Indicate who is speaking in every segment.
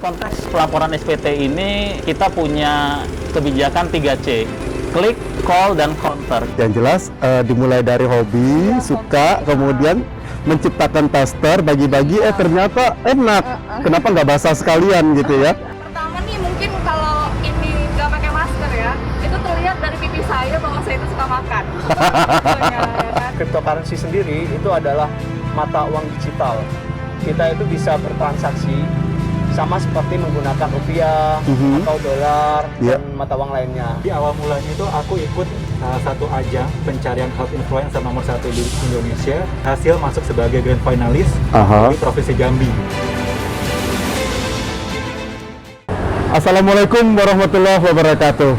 Speaker 1: Konteks pelaporan SPT ini kita punya kebijakan 3C, klik, call, dan counter.
Speaker 2: Yang jelas dimulai dari hobi, suka, kemudian menciptakan taster, bagi-bagi, ternyata enak. Kenapa nggak basah sekalian gitu ya?
Speaker 3: Pertama nih mungkin kalau ini nggak pakai masker ya, itu terlihat dari pipi saya bahwa saya itu suka makan.
Speaker 4: Cryptocurrency sendiri itu adalah mata uang digital. Kita itu bisa bertransaksi sama seperti menggunakan rupiah atau dolar dan mata uang lainnya.
Speaker 5: Di awal mulanya itu aku ikut satu ajang pencarian health influencer nomor 1 di Indonesia. Hasil masuk sebagai grand finalis di Provinsi Jambi.
Speaker 2: Assalamualaikum warahmatullahi wabarakatuh.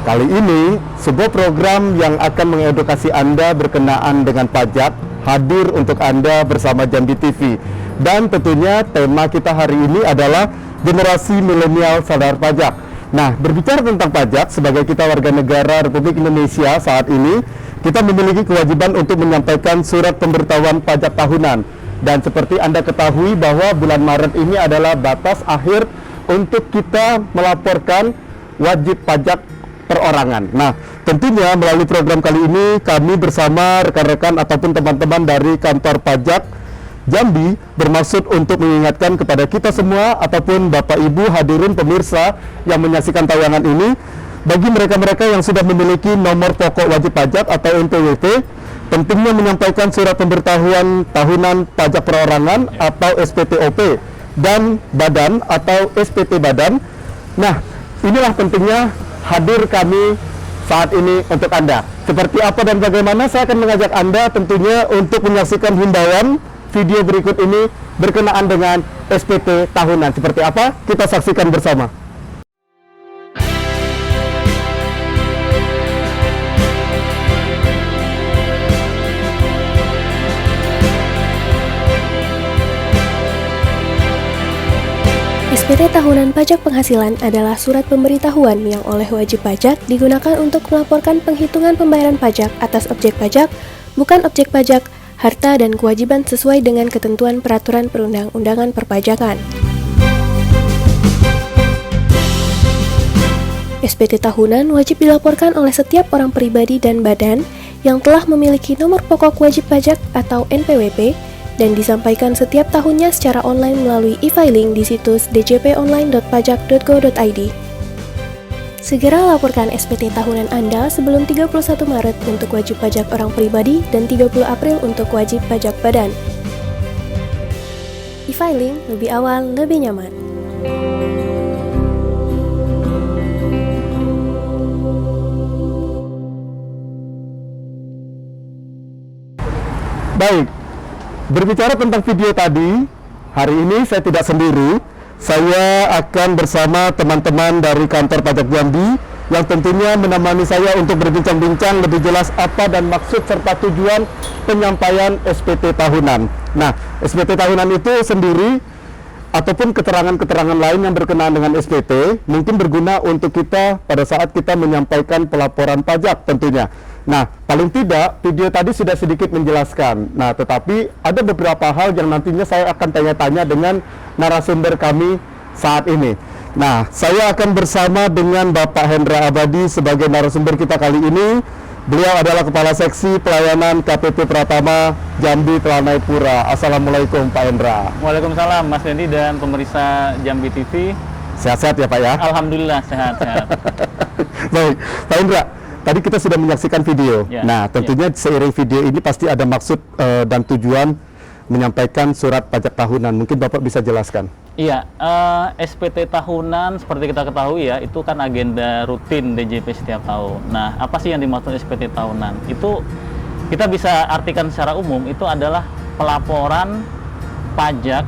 Speaker 2: Kali ini sebuah program yang akan mengedukasi Anda berkenaan dengan pajak hadir untuk Anda bersama Jambi TV. Dan tentunya tema kita hari ini adalah generasi milenial sadar pajak. Nah, berbicara tentang pajak, sebagai kita warga negara Republik Indonesia saat ini, kita memiliki kewajiban untuk menyampaikan surat pemberitahuan pajak tahunan. Dan seperti Anda ketahui bahwa bulan Maret ini adalah batas akhir untuk kita melaporkan wajib pajak perorangan. Nah, tentunya melalui program kali ini kami bersama rekan-rekan ataupun teman-teman dari kantor pajak Jambi bermaksud untuk mengingatkan kepada kita semua ataupun Bapak Ibu hadirin pemirsa yang menyaksikan tayangan ini, bagi mereka-mereka yang sudah memiliki nomor pokok wajib pajak atau NPWP, pentingnya menyampaikan surat pemberitahuan tahunan pajak perorangan atau SPTOP dan badan atau SPT badan. Nah, inilah pentingnya hadir kami saat ini untuk Anda. Seperti apa dan bagaimana, saya akan mengajak Anda tentunya untuk menyaksikan himbauan video berikut ini berkenaan dengan SPT tahunan. Seperti apa? Kita saksikan bersama.
Speaker 6: SPT tahunan pajak penghasilan adalah surat pemberitahuan yang oleh wajib pajak digunakan untuk melaporkan penghitungan pembayaran pajak atas objek pajak, bukan objek pajak, harta dan kewajiban sesuai dengan ketentuan peraturan perundang-undangan perpajakan. SPT tahunan wajib dilaporkan oleh setiap orang pribadi dan badan yang telah memiliki nomor pokok wajib pajak atau NPWP dan disampaikan setiap tahunnya secara online melalui e-filing di situs djponline.pajak.go.id. Segera laporkan SPT tahunan Anda sebelum 31 Maret untuk wajib pajak orang pribadi dan 30 April untuk wajib pajak badan. E-filing lebih awal, lebih nyaman.
Speaker 2: Baik, berbicara tentang video tadi, hari ini saya tidak sendiri. Saya akan bersama teman-teman dari kantor pajak Jambi yang tentunya menemani saya untuk berbincang-bincang lebih jelas apa dan maksud serta tujuan penyampaian SPT tahunan. Nah, SPT tahunan itu sendiri ataupun keterangan-keterangan lain yang berkenaan dengan SPT mungkin berguna untuk kita pada saat kita menyampaikan pelaporan pajak tentunya. Nah, paling tidak video tadi sudah sedikit menjelaskan. Nah, tetapi ada beberapa hal yang nantinya saya akan tanya-tanya dengan narasumber kami saat ini. Nah, saya akan bersama dengan Bapak Hendra Abadi sebagai narasumber kita kali ini. Beliau adalah Kepala Seksi Pelayanan KPP Pratama Jambi Telanai Pura. Assalamualaikum Pak Hendra.
Speaker 1: Waalaikumsalam Mas Dendi dan pemirsa Jambi TV.
Speaker 2: Sehat-sehat ya Pak ya?
Speaker 1: Alhamdulillah sehat-sehat.
Speaker 2: Baik, Pak Hendra. Tadi kita sudah menyaksikan video.
Speaker 1: Ya,
Speaker 2: nah, tentunya seiring video ini pasti ada maksud dan tujuan menyampaikan surat pajak tahunan. Mungkin Bapak bisa jelaskan.
Speaker 1: Iya, SPT tahunan seperti kita ketahui ya, itu kan agenda rutin DJP setiap tahun. Nah, apa sih yang dimaksud SPT tahunan? Itu kita bisa artikan secara umum, itu adalah pelaporan pajak,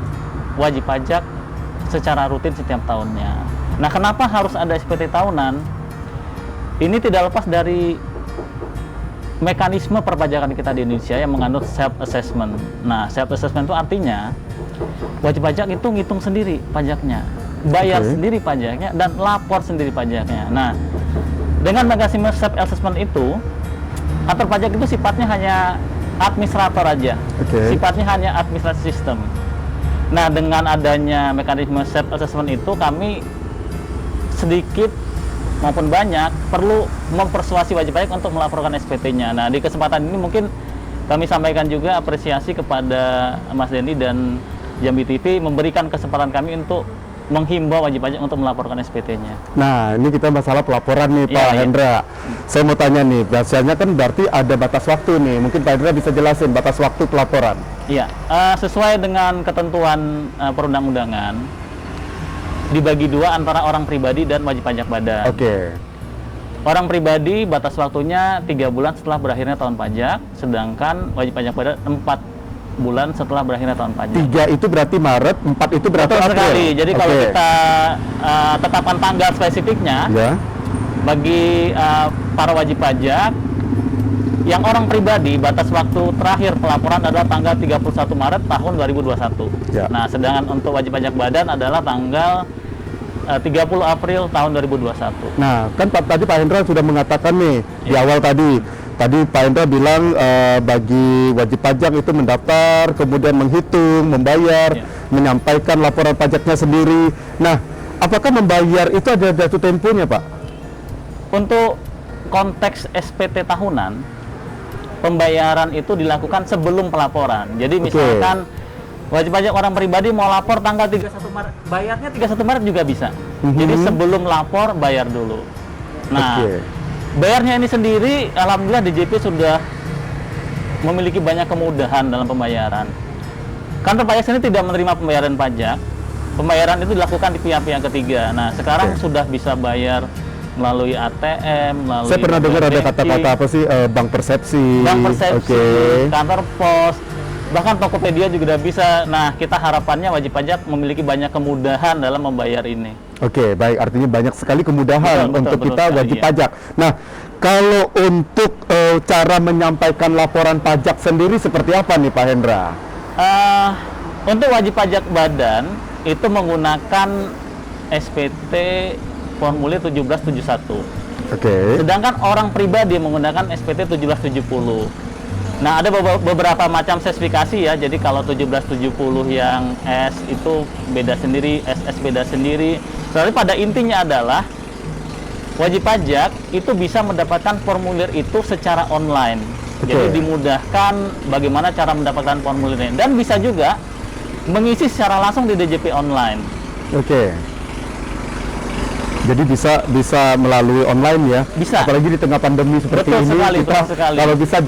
Speaker 1: wajib pajak secara rutin setiap tahunnya. Nah, kenapa harus ada SPT tahunan? ini tidak lepas dari mekanisme perpajakan kita di Indonesia yang menganut self-assessment. Nah, self-assessment itu artinya wajib pajak itu ngitung sendiri pajaknya, bayar sendiri pajaknya, dan lapor sendiri pajaknya. Nah, dengan mekanisme self-assessment itu, kantor pajak itu sifatnya hanya administrator aja, sifatnya hanya administrasi sistem. Nah, dengan adanya mekanisme self-assessment itu, kami sedikit maupun banyak perlu mempersuasi wajib pajak untuk melaporkan SPT-nya. Nah, di kesempatan ini mungkin kami sampaikan juga apresiasi kepada Mas Dendi dan Jambi TV memberikan kesempatan kami untuk menghimbau wajib pajak untuk melaporkan SPT-nya.
Speaker 2: Nah, ini kita masalah pelaporan nih Pak Hendra. Saya mau tanya nih, biasanya kan berarti ada batas waktu nih. Mungkin Pak Hendra bisa jelasin batas waktu pelaporan.
Speaker 1: Iya, sesuai dengan ketentuan perundang-undangan, dibagi dua antara orang pribadi dan wajib pajak badan. Orang pribadi batas waktunya 3 bulan setelah berakhirnya tahun pajak, sedangkan wajib pajak badan 4 bulan setelah berakhirnya tahun pajak.
Speaker 2: 3 itu berarti Maret, 4 itu berarti
Speaker 1: Betul
Speaker 2: April.
Speaker 1: sekali. Jadi kalau kita tetapkan tanggal spesifiknya, bagi para wajib pajak, yang orang pribadi batas waktu terakhir pelaporan adalah tanggal 31 Maret tahun 2021. Nah, sedangkan untuk wajib pajak badan adalah tanggal 30 April tahun 2021.
Speaker 2: Nah, kan tadi Pak Hendra sudah mengatakan nih di awal tadi Pak Hendra bilang bagi wajib pajak itu mendaftar, kemudian menghitung, membayar, menyampaikan laporan pajaknya sendiri. Nah, apakah membayar itu ada jatuh temponya, Pak?
Speaker 1: Untuk konteks SPT tahunan, pembayaran itu dilakukan sebelum pelaporan. Jadi misalkan wajib pajak orang pribadi mau lapor tanggal 31 Maret, bayarnya 31 Maret juga bisa. Jadi sebelum lapor bayar dulu. Nah, bayarnya ini sendiri, alhamdulillah DJP sudah memiliki banyak kemudahan dalam pembayaran. Kantor pajak sendiri tidak menerima pembayaran pajak. Pembayaran itu dilakukan di pihak-pihak ketiga. Nah, sekarang sudah bisa bayar melalui ATM, melalui
Speaker 2: saya pernah dengar ada kata-kata apa sih, bank persepsi,
Speaker 1: kantor pos, bahkan Tokopedia juga udah bisa. Nah, kita harapannya wajib pajak memiliki banyak kemudahan dalam membayar ini.
Speaker 2: Baik, artinya banyak sekali kemudahan untuk kita wajib pajak. Nah, kalau untuk cara menyampaikan laporan pajak sendiri seperti apa nih Pak Hendra?
Speaker 1: Untuk wajib pajak badan itu menggunakan SPT formulir 1771. Sedangkan orang pribadi menggunakan SPT 1770. Nah, ada beberapa macam spesifikasi ya. Jadi kalau 1770 yang S itu beda sendiri, SS beda sendiri. Tapi pada intinya adalah wajib pajak itu bisa mendapatkan formulir itu secara online. Jadi dimudahkan bagaimana cara mendapatkan formulirnya, dan bisa juga mengisi secara langsung di DJP online.
Speaker 2: Jadi bisa melalui online ya.
Speaker 1: Bisa.
Speaker 2: Apalagi di tengah pandemi seperti ini, kita kalau bisa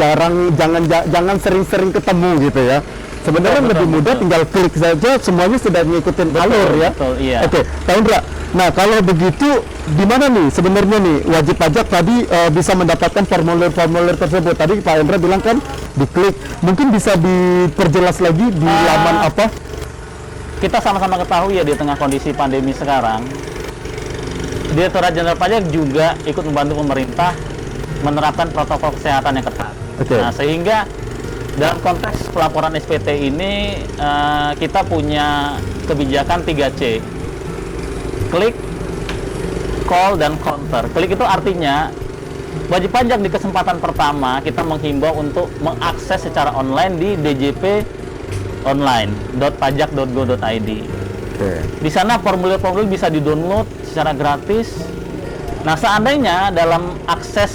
Speaker 2: jangan sering-sering ketemu gitu ya. Sebenarnya lebih mudah, tinggal klik saja, semuanya sudah mengikuti alur ya. Pak Hendra. Nah, kalau begitu di mana nih sebenarnya nih wajib pajak tadi bisa mendapatkan formulir-formulir tersebut? Tadi Pak Hendra bilang kan diklik. Mungkin bisa diperjelas lagi di laman apa?
Speaker 1: Kita sama-sama ketahui ya, di tengah kondisi pandemi sekarang, Direktorat Jenderal Pajak juga ikut membantu pemerintah menerapkan protokol kesehatan yang ketat. Nah, sehingga dalam konteks pelaporan SPT ini kita punya kebijakan 3C. Klik, call, dan counter. Klik itu artinya wajib pajak di kesempatan pertama kita menghimbau untuk mengakses secara online di djponline.pajak.go.id. Di sana formulir-formulir bisa di-download secara gratis. Nah, seandainya dalam akses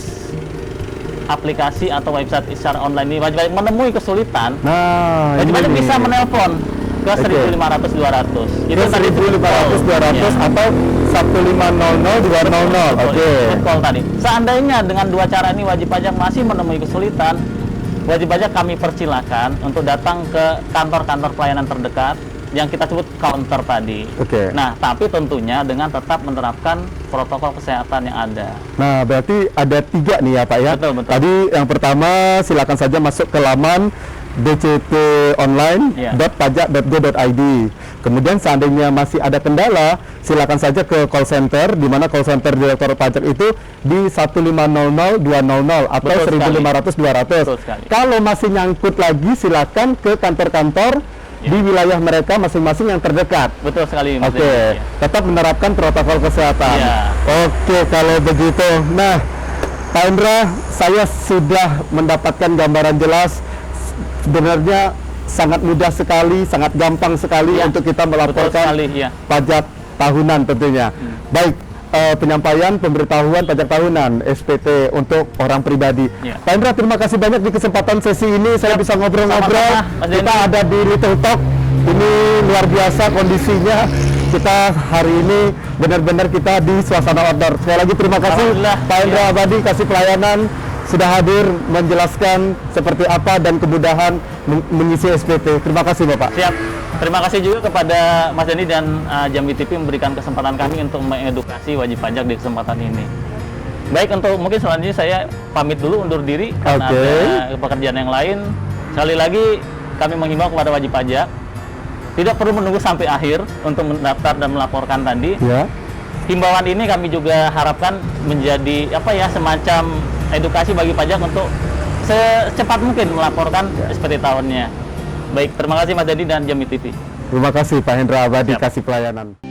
Speaker 1: aplikasi atau website secara online ini wajib pajak menemui kesulitan, wajib pajak bisa menelpon ke 1.500-200. Itu
Speaker 2: 1.500-200 atau 1.500-200.
Speaker 1: Call tadi. Seandainya dengan dua cara ini wajib pajak masih menemui kesulitan, wajib pajak kami persilakan untuk datang ke kantor-kantor pelayanan terdekat yang kita sebut counter tadi. Nah, tapi tentunya dengan tetap menerapkan protokol kesehatan yang ada.
Speaker 2: Nah, berarti ada 3 nih ya Pak ya.
Speaker 1: Betul.
Speaker 2: Tadi yang pertama silakan saja masuk ke laman dctonline.pajak.go.id. Kemudian seandainya masih ada kendala, silakan saja ke call center, di mana call center Direktorat Pajak itu di 1500200 atau
Speaker 1: Betul sekali.
Speaker 2: 1.500-200. Kalau masih nyangkut lagi, silakan ke kantor-kantor di wilayah mereka masing-masing yang terdekat.
Speaker 1: Betul sekali, Mas
Speaker 2: Oke,
Speaker 1: Denny.
Speaker 2: tetap menerapkan protokol kesehatan.
Speaker 1: Iya.
Speaker 2: Oke, kalau begitu. Nah, Pak Indra, saya sudah mendapatkan gambaran jelas. Sebenarnya sangat mudah sekali, sangat gampang sekali
Speaker 1: Iya,
Speaker 2: untuk kita
Speaker 1: betul
Speaker 2: melaporkan
Speaker 1: sekali, iya.
Speaker 2: pajak tahunan tentunya. Baik, penyampaian pemberitahuan pajak tahunan SPT untuk orang pribadi.
Speaker 1: Iya.
Speaker 2: Pak Indra, terima kasih banyak di kesempatan sesi ini. Saya bisa ngobrol-ngobrol.
Speaker 1: Sama-sama, Mas Denny.
Speaker 2: Kita ada di Little Talk. Ini luar biasa kondisinya. Kita hari ini benar-benar kita di suasana outdoor. Sekali lagi terima kasih
Speaker 1: Alhamdulillah.
Speaker 2: Pak Indra
Speaker 1: Iya.
Speaker 2: Abadi, kasih pelayanan, sudah hadir menjelaskan seperti apa dan kemudahan mengisi SPT. Terima kasih Bapak.
Speaker 1: Siap. Terima kasih juga kepada Mas Denny dan Jambi TV memberikan kesempatan kami untuk mengedukasi wajib pajak di kesempatan ini. Baik, untuk mungkin selanjutnya saya pamit dulu, undur diri karena
Speaker 2: Oke.
Speaker 1: ada pekerjaan yang lain. Sekali lagi kami menghimbau kepada wajib pajak tidak perlu menunggu sampai akhir untuk mendaftar dan melaporkan tadi.
Speaker 2: Ya.
Speaker 1: Himbauan ini kami juga harapkan menjadi semacam edukasi bagi pajak untuk secepat mungkin melaporkan SPT tahunnya. Baik, terima kasih Mas Denny dan Jambi TV.
Speaker 2: Terima kasih Pak Hendra Abadi,
Speaker 1: Siap.
Speaker 2: kasih pelayanan.